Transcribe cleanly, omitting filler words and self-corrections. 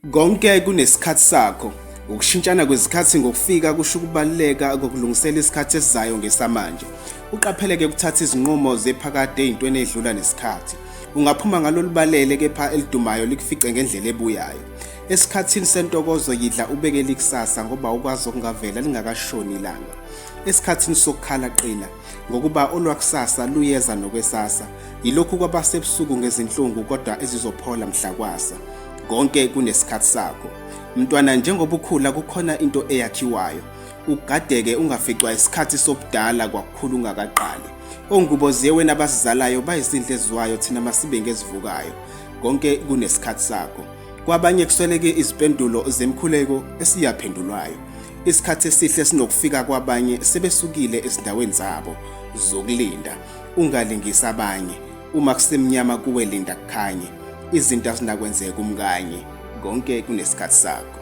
Konke kunesikhathi sakho. Ukushintshana kwezikhathi ngokufika kusho ukubaluleka kokulungisela isikhathi esizayo ngesamanje. Uqapheleke ukuthatha izinqumo zephakade ezintweni ezidlula nesikhathi. Ungaphuma ngalolubalele kepha elidumayo likufice ngendlela ebuyayo. Esikhathini sentokozo yidla ubekele ikusasa ngoba ukwazi okungavela lingakashoni ilanga. Esikhathini sokukhala qila ngokuba olwakusasa luyeza nokwesasa. Yilokhu kwabasebusuku ngezinhlungu kodwa ezizophola mhlakwasa. Konke kunesikhathi sakho. Mntwana njengoba ukhula kukhona into eyakhiwayo. Ugadeke ungaficwa isikhathi sobudala kwakukhulu ungakaqali. Ongubo ziyewe nabasizalayo bayizindle ezwayo thina masibe ngezivukayo. Konke kunesikhathi sakho. Kwabanye kusweleke izipendulo zemkhuleko esiyaphendulwayo. Isikhathi esihle sinokufika kwabanye sebesukile ezindaweni zabo zokulinda. Ungalingisa abanye. Uma kusemnyama kuwe linda kukhanye. Izinto azinakwenzeka umkanye. Konke kunesikhathi sakho.